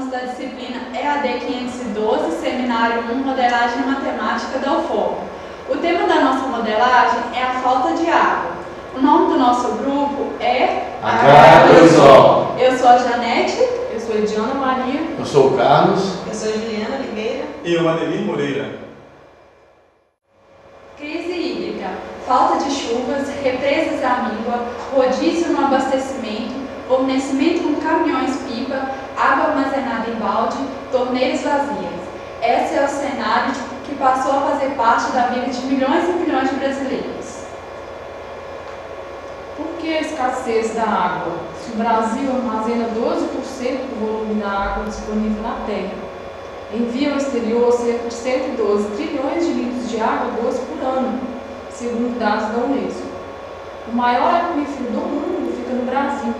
alunos da disciplina EAD 512, Seminário 1, Modelagem Matemática da UFOP. O tema da nossa modelagem é a falta de água. O nome do nosso grupo é H2O. Eu sou a Janete. Eu sou a Ediana Maria. Eu sou o Carlos. Eu sou a Juliana Oliveira. E eu, Adelir Moreira. Crise hídrica, falta de chuvas, represas à míngua, rodízio no abastecimento, fornecimento com caminhões-pipa, água armazenada em balde, torneiras vazias. Esse é o cenário que passou a fazer parte da vida de milhões e milhões de brasileiros. Por que a escassez da água? Se o Brasil armazena 12% do volume da água disponível na Terra, envia ao exterior cerca de 112 trilhões de litros de água doce por ano, segundo dados da Unesco. O maior aquífero do mundo fica no Brasil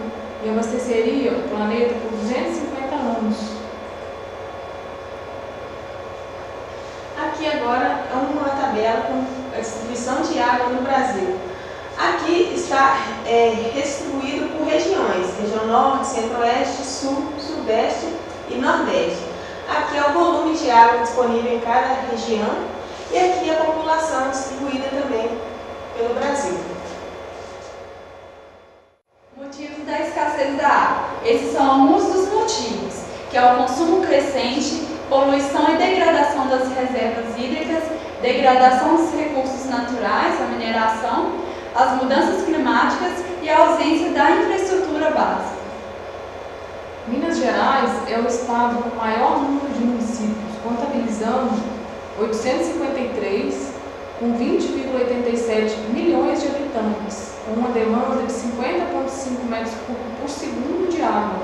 e abasteceria o planeta por 250 anos. Aqui agora é uma tabela com a distribuição de água no Brasil. Aqui está distribuído por regiões, região norte, centro-oeste, sul, sudeste e nordeste. Aqui é o volume de água disponível em cada região e aqui a população distribuída também pelo Brasil. Motivos da escassez da água. Esses são alguns dos motivos, que é o consumo crescente, poluição e degradação das reservas hídricas, degradação dos recursos naturais, a mineração, as mudanças climáticas e a ausência da infraestrutura básica. Minas Gerais é o estado com o maior número de municípios, contabilizando 853, com 20,87 milhões de habitantes, com uma demanda de 50,5 metros cúbicos por segundo de água.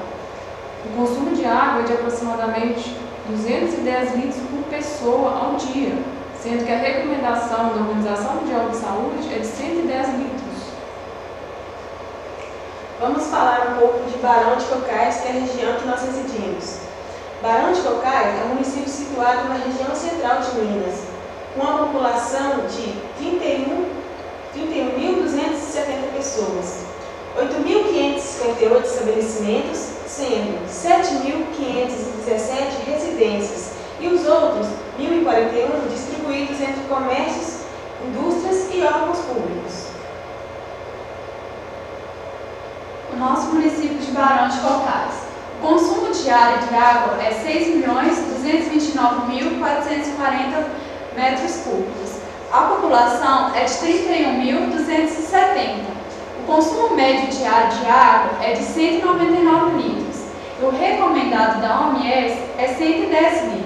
O consumo de água é de aproximadamente 210 litros por pessoa ao dia, sendo que a recomendação da Organização Mundial de Saúde é de 110 litros. Vamos falar um pouco de Barão de Cocais, que é a região que nós residimos. Barão de Cocais é um município situado na região central de Minas, com uma população de 31.270 pessoas, 8.558 estabelecimentos, sendo 7.517 residências e os outros 1.041 distribuídos entre comércios, indústrias e órgãos públicos. O nosso município de Barão de Cocais. O consumo diário de água é 6.229.440 metros cúbicos. A população é de 31.270. O consumo médio diário de água é de 199 litros. E o recomendado da OMS é 110 litros.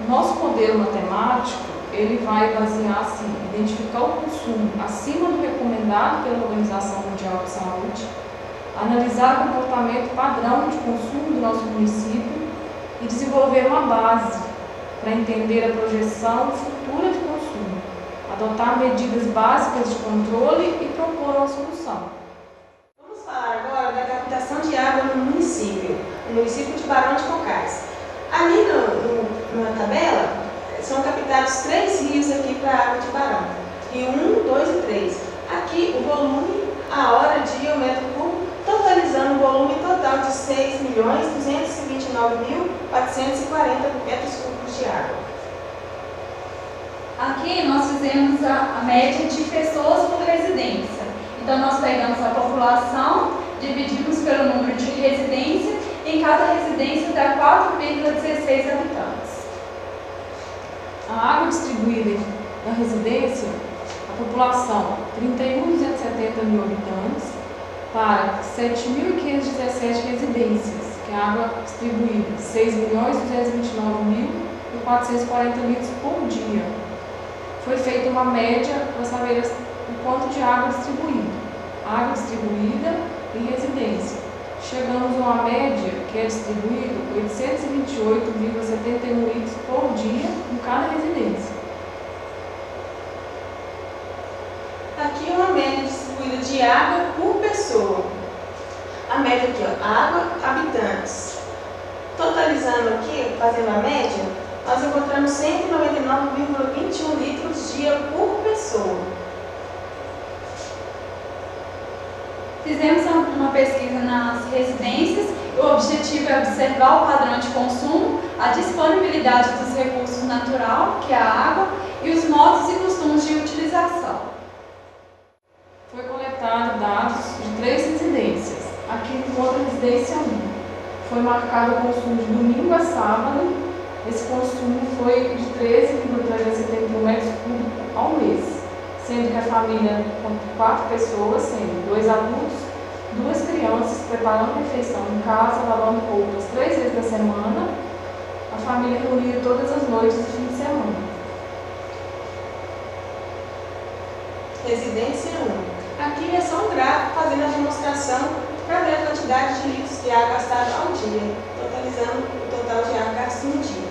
O nosso modelo matemático ele vai basear assim, identificar o consumo acima do recomendado pela Organização Mundial de Saúde, analisar o comportamento padrão de consumo do nosso município e desenvolver uma base para entender a projeção futura de consumo, adotar medidas básicas de controle e propor uma solução. Vamos falar agora da captação de água no município de Barão de Cocais. Ali na tabela, são captados 3 rios aqui para a água de Barão. Rio 1, 2 e 3. Aqui o volume, a hora, dia, o metro cúbico, totalizando o volume total de 6.229.440 metros cúbicos de água. Aqui nós fizemos a média de pessoas por residência. Então nós pegamos a população, dividimos pelo número de residência, e em cada residência dá 4,16 habitantes. A água distribuída na residência, a população 31.270 mil habitantes para 7.517 residências, que é a água distribuída 6.229.440 litros por dia. Foi feita uma média para saber o quanto de água distribuída. Água distribuída em residência. Chegamos a uma média que é distribuído 828,71 litros por dia em cada residência. Aqui uma média distribuída de água por pessoa. A média aqui, ó, água, habitantes. Totalizando aqui, fazendo a média, nós encontramos 199,21 litros dia por pessoa. Fizemos uma pesquisa nas residências O objetivo é observar o padrão de consumo, a disponibilidade dos recursos naturais, que é a água, e os modos e costumes de utilização. Foi coletado dados de 3 residências. Aqui encontra a residência 1. Foi marcado o consumo de domingo a sábado. Esse consumo foi de 13,371 metros cúbicos ao mês, sendo que a família conta 4 pessoas, sendo 2 adultos, 2 crianças, preparando refeição em casa, lavando roupas 3 vezes na semana, a família reunida todas as noites de fim de semana. Residência 1. Aqui é só um gráfico fazendo a demonstração para ver a quantidade de litros de água gastada ao dia, totalizando o total de água gasto no dia.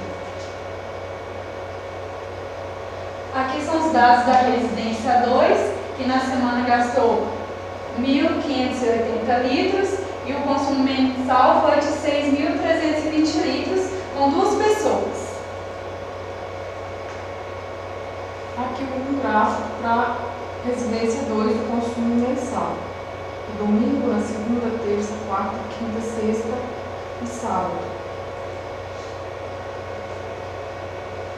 Aqui são os dados da residência 2, que na semana gastou 1.580 litros e o consumo mensal foi de 6.320 litros com 2 pessoas. Aqui um gráfico para a residência 2 do consumo mensal. Domingo, na segunda, terça, quarta, quinta, sexta e sábado.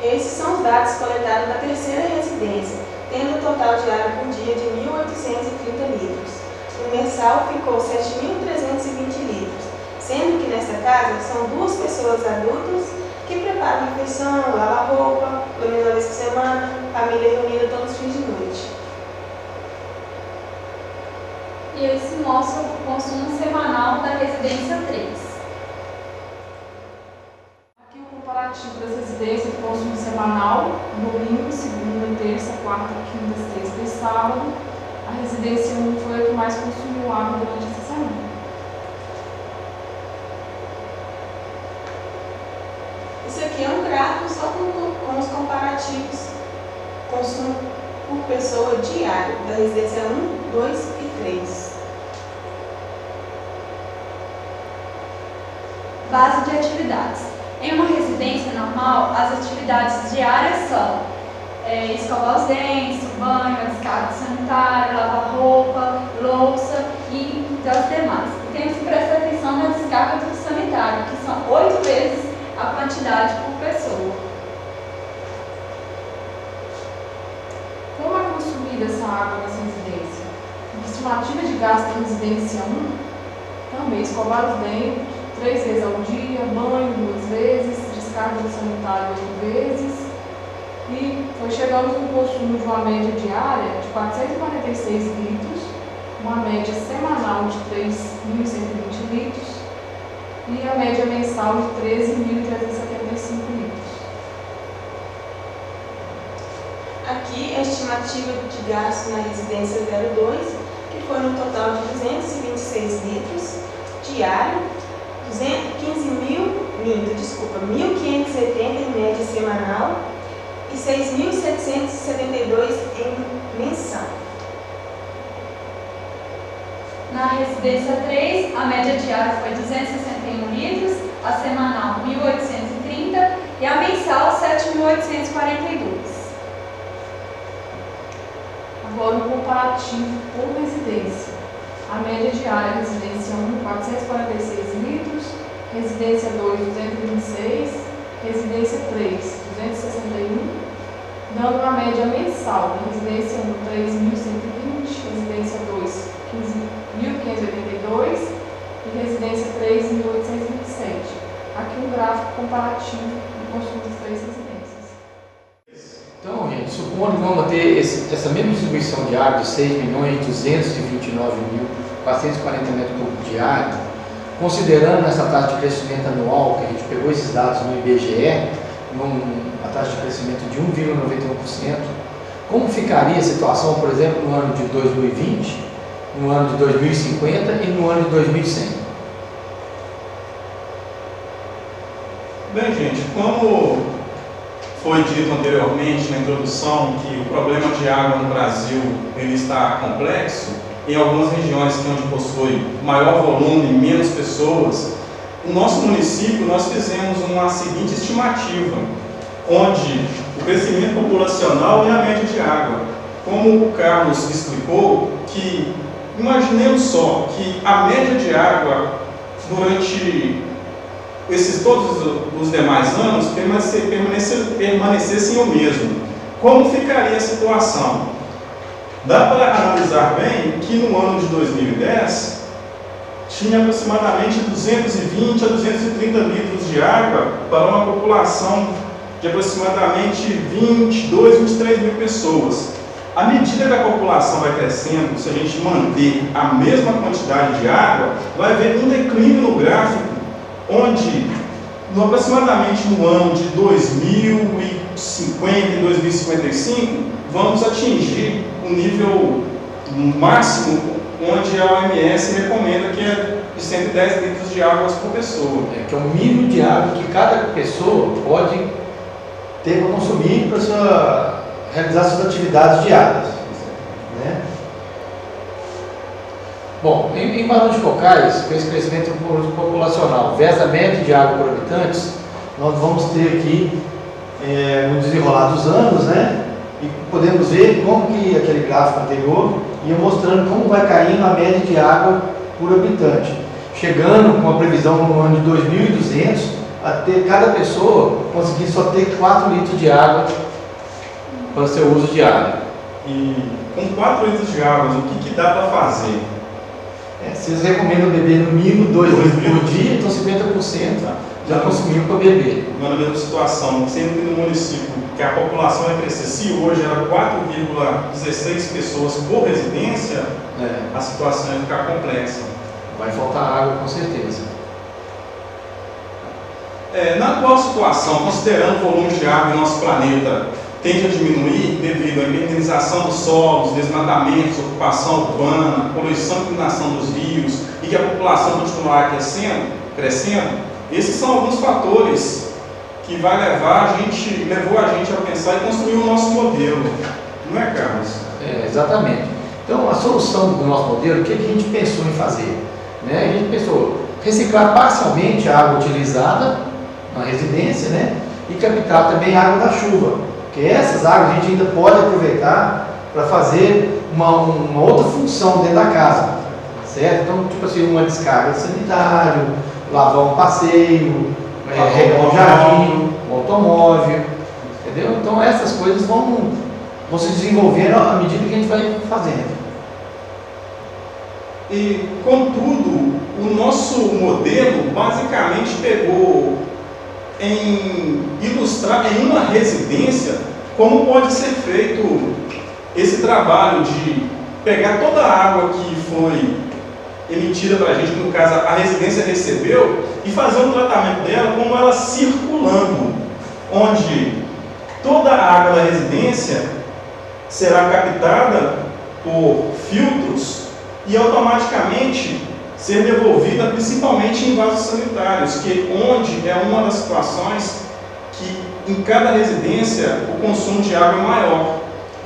Esses são os dados coletados da terceira residência, tendo um total de água por dia de 1.830 litros. O mensal ficou 7.320 litros, sendo que nesta casa são 2 pessoas adultas que preparam a refeição, lavam roupa, dormem uma vez por semana, família reunida todos os fins de noite. E esse mostra o consumo semanal da residência 3. Aqui o comparativo das residências de consumo semanal, domingo, segunda, terça, quarta, quinta, sexta e sábado. A residência 1 foi a que mais consumiu água durante essa semana. Isso aqui é um gráfico só com os comparativos consumo por pessoa diário da residência 1, 2 e 3. Base de atividades. Em uma residência normal, as atividades diárias são escovar os dentes, o banho, a descarga sanitária, lavar roupa, louça e das demais. E temos que prestar atenção na descarga do sanitário, que são 8 vezes a quantidade por pessoa. Como é consumida essa água nessa residência? A estimativa de gasto da residência 1, também escovar os dentes 3 vezes ao dia, banho 2 vezes, descarga do sanitário 8 vezes. E chegamos no consumo de uma média diária de 446 litros, uma média semanal de 3.120 litros e a média mensal de 13.375 litros. Aqui a estimativa de gasto na residência 02, que foi no total de 226 litros diário, 1.570 em média semanal e 6.772 em mensal. Na residência 3, a média diária foi 261 litros, a semanal 1.830 e a mensal 7.842. Agora o comparativo por residência. A média diária da residência 1, 446 litros, residência 2, 226, residência 3, 261, dando uma média mensal da residência 1, 3.120, residência 2, 15.582 e residência 3, 1.827. Aqui um gráfico comparativo do consumo das 3 residências. Então, gente, supondo que vamos ter essa mesma distribuição de água de 6.229.440 metros cúbicos diários, considerando essa taxa de crescimento anual, que a gente pegou esses dados no IBGE, a taxa de crescimento de 1,91%, como ficaria a situação, por exemplo, no ano de 2020, no ano de 2050 e no ano de 2100? Bem, gente, como foi dito anteriormente na introdução que o problema de água no Brasil ele está complexo, em algumas regiões que onde possui maior volume e menos pessoas, no nosso município nós fizemos uma seguinte estimativa, onde o crescimento populacional e a média de água. Como o Carlos explicou, que imaginemos só que a média de água durante todos os demais anos permanecessem o mesmo. Como ficaria a situação? Dá para analisar bem que no ano de 2010 tinha aproximadamente 220 a 230 litros de água para uma população de aproximadamente 22, 23 mil pessoas. À medida que a população vai crescendo, se a gente manter a mesma quantidade de água, vai haver um declínio no gráfico, onde aproximadamente no ano de 2050 e 2055, vamos atingir o nível máximo onde a OMS recomenda que é de 110 litros de água por pessoa. Que é o mínimo de água que cada pessoa pode ter para consumir para realizar suas atividades diárias. Né? Bom, em Barão de Cocais, com esse crescimento populacional versus a média de água por habitantes, nós vamos ter aqui, no desenrolar dos anos, né? E podemos ver como que aquele gráfico anterior ia mostrando como vai caindo a média de água por habitante, chegando com a previsão no ano de 2.200 a ter cada pessoa conseguir só ter 4 litros de água para seu uso diário. E com 4 litros de água, o que dá para fazer? Vocês recomendam beber no mínimo 2 litros por dia, então 50% já consumiu para beber. Na mesma situação, sendo que no município que a população vai crescer, se hoje era 4,16 pessoas por residência, a situação vai ficar complexa. Vai faltar água com certeza. Na atual situação, considerando o volume de água em nosso planeta tende a diminuir devido à higienização dos solos, desmatamentos, ocupação urbana, poluição e inclinação dos rios e que a população continuará crescendo, esses são alguns fatores que levou a gente a pensar e construir o nosso modelo. Não é, Carlos? Exatamente. Então, a solução do nosso modelo, o que a gente pensou em fazer? A gente pensou reciclar parcialmente a água utilizada na residência, e captar também a água da chuva. Porque essas águas a gente ainda pode aproveitar para fazer uma outra função dentro da casa, certo? Então, tipo assim, uma descarga de sanitário, lavar um passeio, regar um jardim, um automóvel, entendeu? Então, essas coisas vão se desenvolvendo à medida que a gente vai fazendo. E, contudo, o nosso modelo basicamente pegou em ilustrar em uma residência como pode ser feito esse trabalho de pegar toda a água que foi emitida para a gente, que no caso a residência recebeu, e fazer um tratamento dela como ela circulando, onde toda a água da residência será captada por filtros e automaticamente ser devolvida principalmente em vasos sanitários, onde é uma das situações que em cada residência o consumo de água é maior.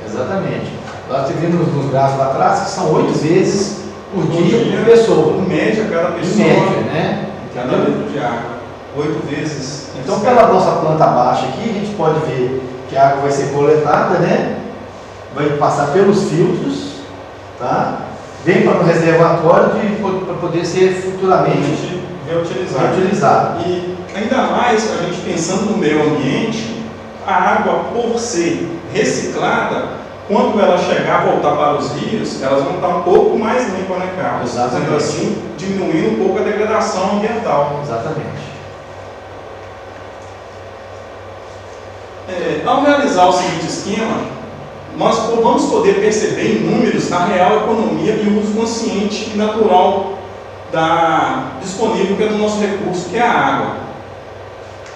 Exatamente. Nós tivemos nos gráficos lá atrás que são 8 vezes por dia por pessoa. Em média, cada pessoa. Em média, Cada litro de água. 8 vezes. Então, pela nossa planta baixa aqui, a gente pode ver que a água vai ser coletada, vai passar pelos filtros, tá? Vem para o reservatório para poder ser futuramente reutilizado. E ainda mais, a gente pensando no meio ambiente, a água, por ser reciclada, quando ela chegar a voltar para os rios, elas vão estar um pouco mais limpas, né, Carlos? Exatamente. Assim, diminuindo um pouco a degradação ambiental. Exatamente. Ao realizar o seguinte esquema, nós vamos poder perceber em números a real economia e o uso consciente e natural disponível pelo nosso recurso, que é a água.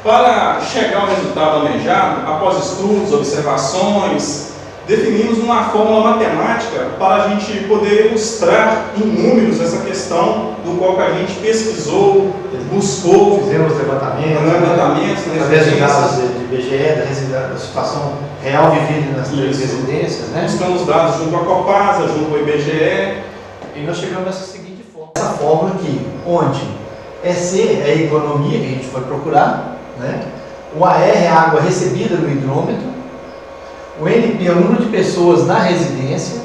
Para chegar ao resultado almejado, após estudos, observações, definimos uma fórmula matemática para a gente poder ilustrar em números essa questão do qual que a gente pesquisou, buscou. Fizemos levantamentos através de dados de IBGE, da situação real vivida nas três residências. Buscamos dados junto à Copasa, junto ao IBGE. E nós chegamos nessa seguinte fórmula. Essa fórmula aqui, onde EC é a economia que a gente foi procurar, o AR é a água recebida no hidrômetro, o NP é o número de pessoas na residência,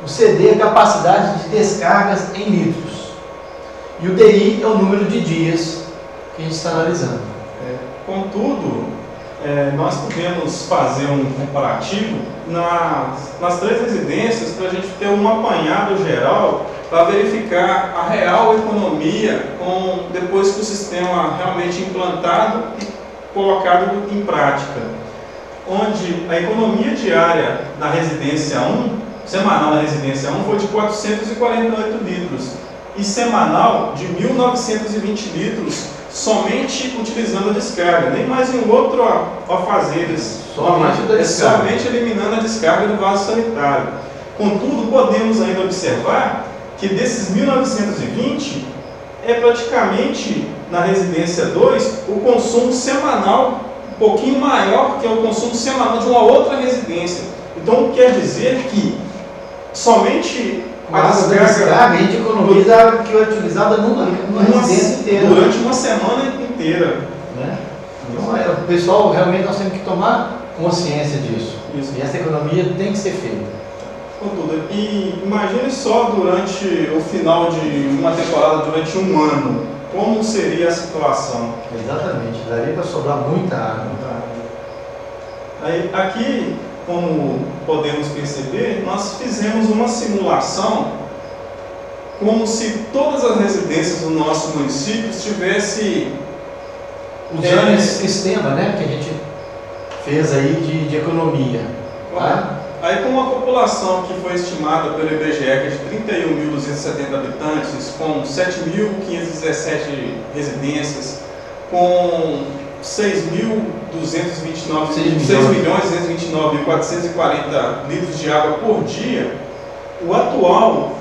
o CD é a capacidade de descargas em litros, E o DI é o número de dias que a gente está analisando. Contudo, nós podemos fazer um comparativo nas 3 residências para a gente ter um apanhado geral para verificar a real economia depois que o sistema realmente implantado e colocado em prática. Onde a economia diária na residência 1, semanal na residência 1, foi de 448 litros e semanal de 1.920 litros, somente utilizando a descarga, nem mais em outro afazeres, somente eliminando a descarga do vaso sanitário. Contudo, podemos ainda observar que desses 1.920, é praticamente, na residência 2, o consumo semanal um pouquinho maior que é o consumo semanal de uma outra residência. Então, quer dizer que somente a descarga a gente economiza a que é utilizada numa residência inteira. Durante uma semana inteira. Né? Então, o pessoal, realmente, nós temos que tomar consciência disso. Isso. E essa economia tem que ser feita. Contudo, e imagine só durante o final de uma temporada, durante um ano, como seria a situação. Exatamente, daria para sobrar muita água. Aí, aqui, como podemos perceber, nós fizemos uma simulação como se todas as residências do nosso município tivessem usando esse sistema, né, que a gente fez aí de economia. Tá? Aí, com uma população que foi estimada pelo IBGE, que é de 31.270 habitantes, com 7.517 residências, com 6.229.440 litros de água por dia, o atual,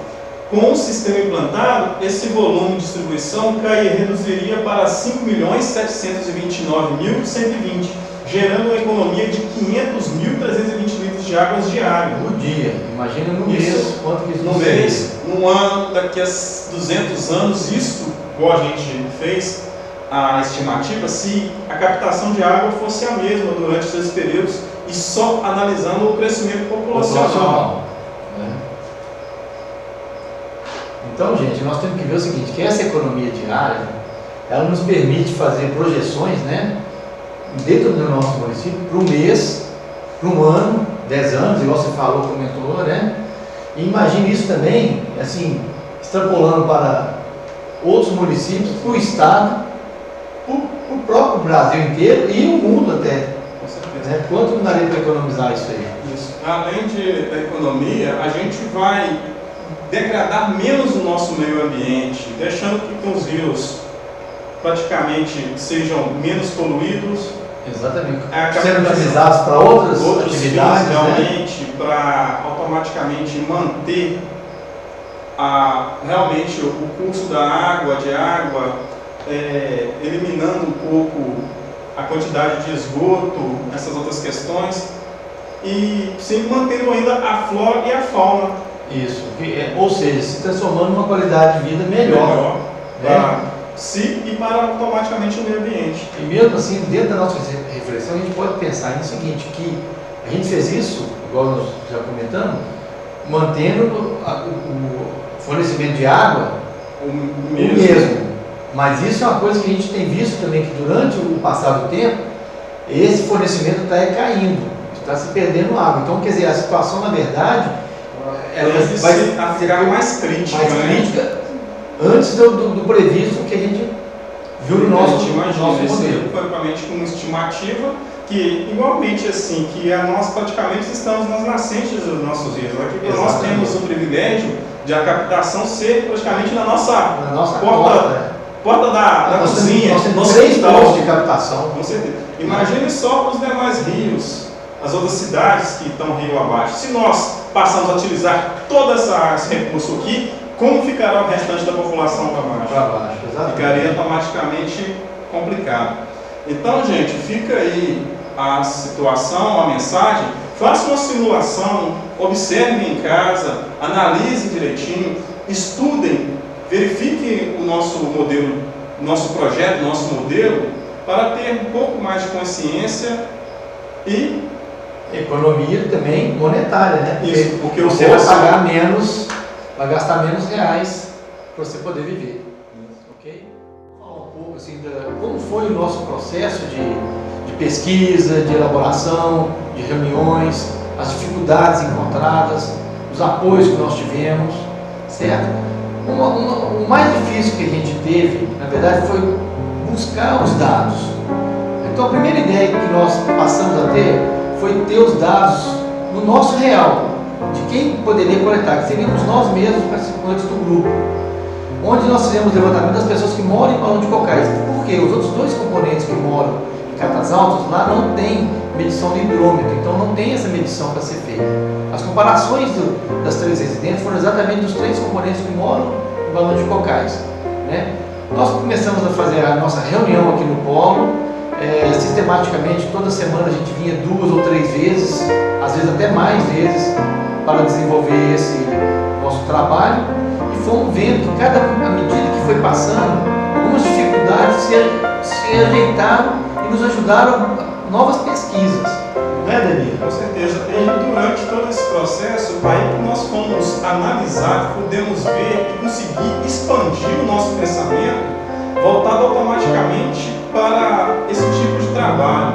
com o sistema implantado, esse volume de distribuição reduziria para 5.729.120, gerando uma economia de 500.320 litros de águas diárias. No dia, imagina no mês, quanto que isso no mês, num ano, daqui a 200 anos, isso, igual a gente fez a estimativa, se a captação de água fosse a mesma durante esses períodos e só analisando o crescimento populacional. Né? Então, gente, nós temos que ver o seguinte, que essa economia diária, ela nos permite fazer projeções, né, dentro do nosso município, para um mês, para um ano, 10 anos, igual você falou, comentou, né? E imagine isso também, assim, extrapolando para outros municípios, para o estado, para o próprio Brasil inteiro e o mundo até. Com certeza. Né? Quanto não daria para economizar isso aí? Isso. Além da economia, a gente vai degradar menos o nosso meio ambiente, deixando que os rios praticamente sejam menos poluídos. Exatamente. Sendo utilizados para outras atividades, realmente, né? Para automaticamente manter realmente o curso da água, eliminando um pouco a quantidade de esgoto, essas outras questões, e sempre mantendo ainda a flora e a fauna. Isso, ou seja, se transformando numa qualidade de vida melhor. Para si e para automaticamente o meio ambiente. E mesmo assim, dentro da nossa reflexão, a gente pode pensar no seguinte, que a gente fez isso, igual nós já comentamos, mantendo o fornecimento de água o mesmo. Mas isso é uma coisa que a gente tem visto também, que durante o passar do tempo, esse fornecimento está caindo, está se perdendo água. Então, quer dizer, a situação, na verdade, ela vai ficar mais crítica. Antes do previsto que a gente viu no nosso modelo. Foi provavelmente com uma estimativa que, igualmente assim, que nós praticamente estamos nas nascentes dos nossos rios. Aqui nós temos o privilégio de a captação ser praticamente na nossa porta da cozinha. Nós temos 3 pontos de captação. Com certeza. Imagine só os demais rios, as outras cidades que estão rio abaixo. Se nós passamos a utilizar todo esse recurso aqui, como ficará o restante da população para baixo? Ficaria automaticamente complicado. Então, gente, fica aí a situação, a mensagem. Faça uma simulação, observem em casa, analisem direitinho, estudem, verifiquem o nosso modelo, nosso projeto, nosso modelo, para ter um pouco mais de consciência e economia também monetária, né? Isso, porque você vai pagar menos, vai gastar menos reais para você poder viver. falar um pouco assim, como foi o nosso processo de pesquisa, de elaboração, de reuniões, as dificuldades encontradas, os apoios que nós tivemos, certo? O mais difícil que a gente teve, na verdade, foi buscar os dados. Então a primeira ideia que nós passamos a ter foi ter os dados no nosso real, de quem poderia coletar, que seríamos nós mesmos participantes do grupo, onde nós fizemos levantamento das pessoas que moram em Balão de Cocais. Por quê? Os outros dois componentes que moram em Catas Altas, lá não tem medição do hidrômetro, então não tem essa medição para ser feita. As comparações das três residências foram exatamente dos três componentes que moram em Balão de Cocais, né? Nós começamos a fazer a nossa reunião aqui no Polo, sistematicamente, toda semana a gente vinha 2 ou 3 vezes, às vezes até mais vezes, para desenvolver esse nosso trabalho, e fomos vendo que à medida que foi passando, algumas dificuldades se ajeitaram e nos ajudaram a novas pesquisas, não é, Ademir? Com certeza. E durante todo esse processo, aí que nós fomos analisar, pudemos ver e conseguir expandir o nosso pensamento voltado automaticamente para esse tipo de trabalho,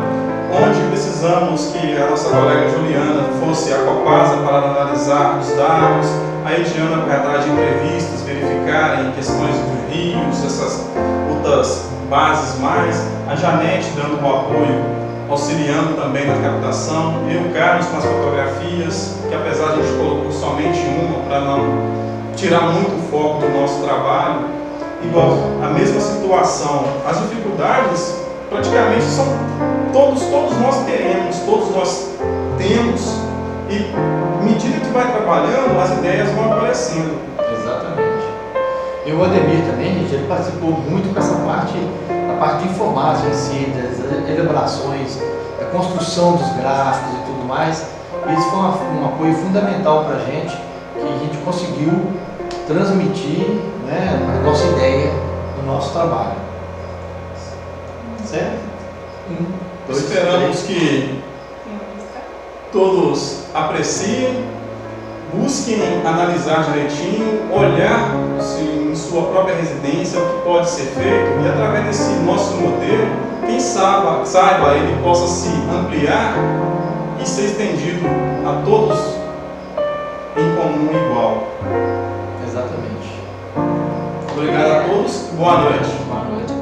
onde precisamos que a nossa colega Juliana fosse à Copasa para analisar os dados, a Ediana para atrás de entrevistas, verificarem questões dos rios, essas outras bases mais, a Janete dando o apoio, auxiliando também na captação, eu e o Carlos com as fotografias, que apesar de a gente colocou somente uma para não tirar muito o foco do nosso trabalho. Igual a mesma situação, as dificuldades praticamente são todos nós teremos, todos nós temos, e à medida que vai trabalhando, as ideias vão aparecendo. Exatamente. E o Ademir também, gente, ele participou muito com essa parte, a parte de informática em si, das elaborações, da construção dos gráficos e tudo mais. Isso foi um apoio fundamental para a gente, que a gente conseguiu transmitir, né, a nossa ideia no nosso trabalho. Certo? Esperamos que todos apreciem, busquem analisar direitinho, olhar em sua própria residência o que pode ser feito, e através desse nosso modelo, quem saiba ele possa se ampliar e ser estendido a todos em comum e igual. Exatamente. Obrigado a todos. Boa noite. Boa noite.